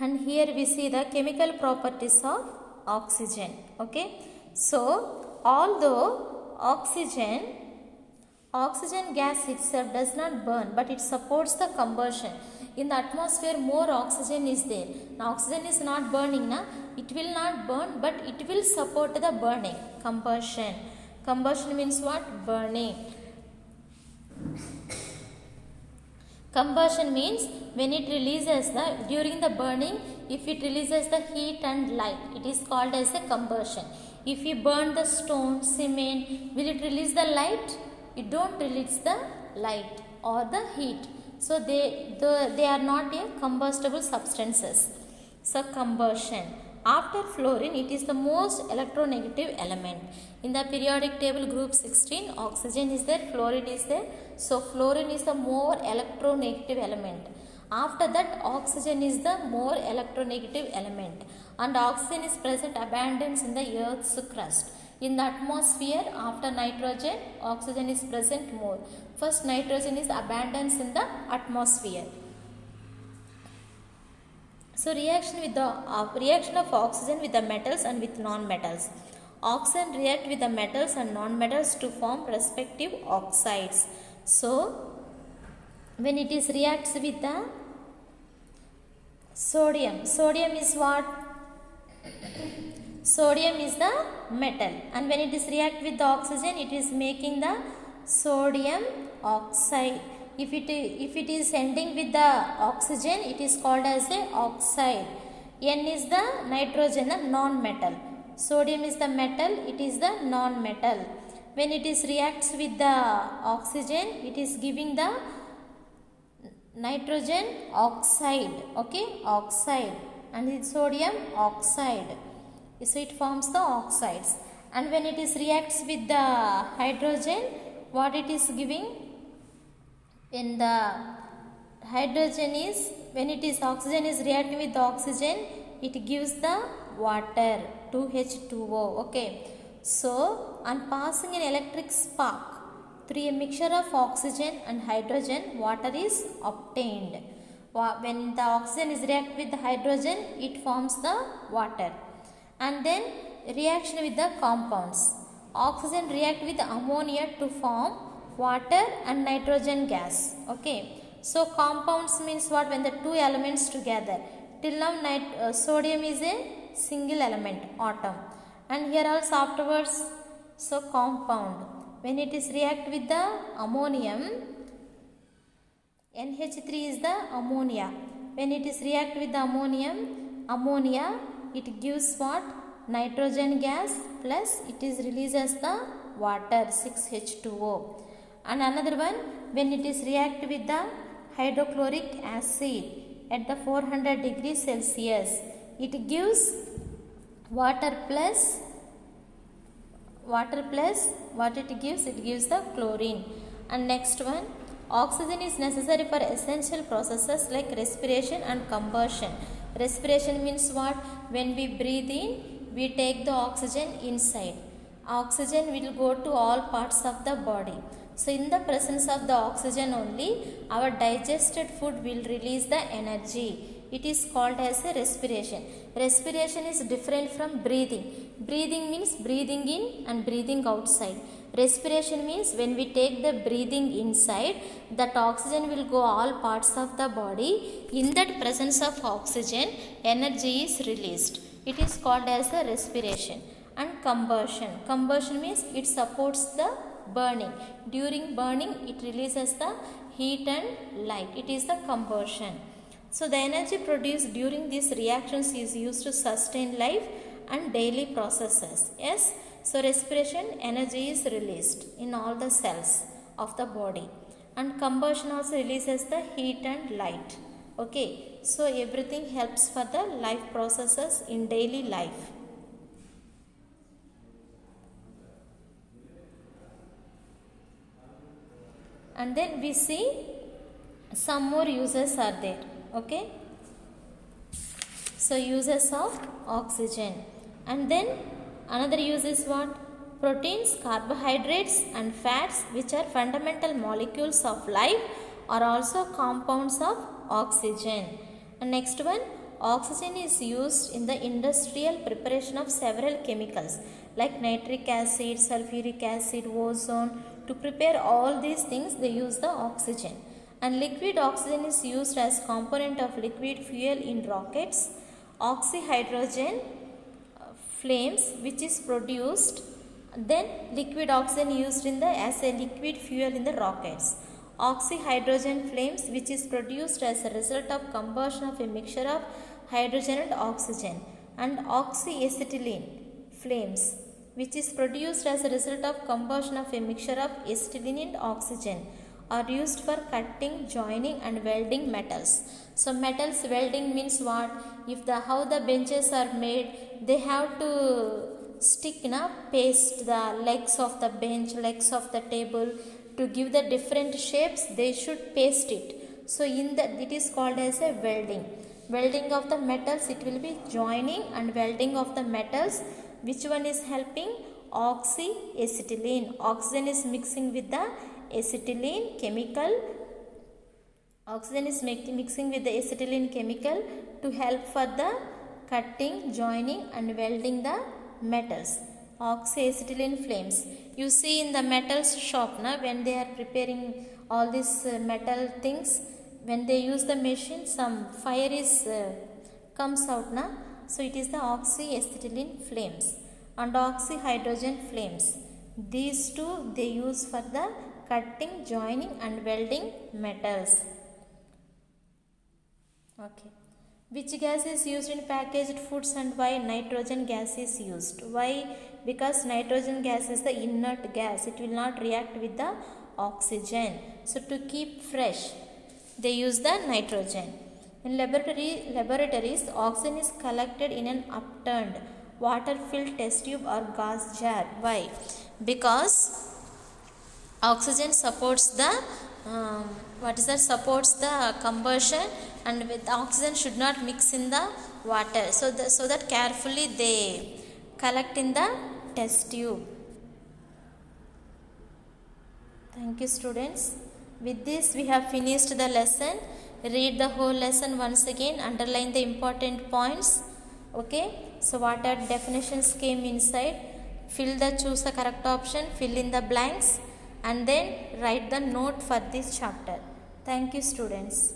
And here we see the chemical properties of oxygen. Okay, so although oxygen gas itself does not burn, but it supports the combustion. In the atmosphere more oxygen is there. Now oxygen is not burning, na? It will not burn, but it will support the burning. Combustion means what? Burning. Combustion means when it releases during the burning, if it releases the heat and light, it is called as a combustion. If you burn the stone, cement, will it release the light? It don't release the light or the heat. So they are not a combustible substances. So combustion. After fluorine, it is the most electronegative element. In the periodic table group 16, oxygen is there, fluorine is there. So fluorine is the more electronegative element. After that, oxygen is the more electronegative element. And oxygen is present abundance in the earth's crust. In the atmosphere, after nitrogen, oxygen is present more. First, nitrogen is abundance in the atmosphere. So reaction of oxygen with the metals and with non-metals. Oxygen react with the metals and non-metals to form respective oxides. So when it is reacts with the sodium is what? Sodium is the metal, and when it is react with the oxygen, it is making the sodium oxide. If it is ending with the oxygen, it is called as a oxide. N is the nitrogen, the non-metal. Sodium is the metal, it is the non-metal. When it is reacts with the oxygen, it is giving the nitrogen oxide. Okay, oxide, and it's sodium oxide. So it forms the oxides. And when it is reacts with the hydrogen, what it is giving? When the hydrogen is, when it is oxygen is reacting with the oxygen, it gives the water, 2H2O. Okay, so on passing an electric spark through a mixture of oxygen and hydrogen, water is obtained. When the oxygen is react with the hydrogen, it forms the water. And then reaction with the compounds. Oxygen react with ammonia to form water and nitrogen gas. Okay, so compounds means what? When the two elements together. Till now sodium is a single element, atom, and here also afterwards, so compound. When it is react with the ammonium, NH3 is the ammonia. When it is react with the ammonia, it gives what? Nitrogen gas, plus it is releases the water, 6H2O. And another one, when it is react with the hydrochloric acid at the 400 degrees Celsius, it gives water plus what it gives? It gives the chlorine. And next one, oxygen is necessary for essential processes like respiration and combustion. Respiration means what? When we breathe in, we take the oxygen inside. Oxygen will go to all parts of the body. So in the presence of the oxygen only, our digested food will release the energy. It is called as a respiration. Respiration is different from breathing. Breathing means breathing in and breathing outside. Respiration means when we take the breathing inside, that oxygen will go all parts of the body. In that presence of oxygen, energy is released. It is called as a respiration. And combustion. Combustion means it supports the burning. During burning, it releases the heat and light. It is the combustion. So the energy produced during these reactions is used to sustain life and daily processes. Yes, so respiration, energy is released in all the cells of the body, and combustion also releases the heat and light. Okay, so everything helps for the life processes in daily life. And then we see some more uses are there. Okay, so uses of oxygen. And then another use is what? Proteins, carbohydrates and fats, which are fundamental molecules of life, are also compounds of oxygen. And next one, Oxygen is used in the industrial preparation of several chemicals like nitric acid, sulfuric acid, ozone. To prepare all these things, they use the oxygen. And liquid oxygen is used as component of liquid fuel in rockets. Oxyhydrogen flames which is produced, then liquid oxygen used in the as a liquid fuel in the rockets. Oxyhydrogen flames which is produced as a result of combustion of a mixture of hydrogen and oxygen, and oxyacetylene flames which is produced as a result of combustion of a mixture of acetylene and oxygen are used for cutting, joining and welding metals. So metals welding means what? If the how the benches are made, they have to stick paste the legs of the bench, legs of the table to give the different shapes. They should paste it. So in that it is called as a welding. Welding of the metals, it will be joining and welding of the metals. Which one is helping? Oxyacetylene. Oxygen is mixing with the acetylene chemical. Oxygen is mixing with the acetylene chemical to help for the cutting, joining and welding the metals. Oxyacetylene flames. You see in the metals shop when they are preparing all these metal things, when they use the machine, some fire is comes out so it is the oxyacetylene flames and oxyhydrogen flames. These two they use for the cutting, joining and welding metals. Okay. Which gas is used in packaged foods and why nitrogen gas is used? Why? Because nitrogen gas is the inert gas. It will not react with the oxygen. So to keep fresh, they use the nitrogen. In laboratories, oxygen is collected in an upturned water-filled test tube or gas jar. Why? Because oxygen supports the supports the combustion, and with oxygen should not mix in the water. So that carefully they collect in the test tube. Thank you, students. With this we have finished the lesson. Read the whole lesson once again. Underline the important points. Okay. So what are definitions came inside? Choose the correct option. Fill in the blanks. And then write the note for this chapter. Thank you, students.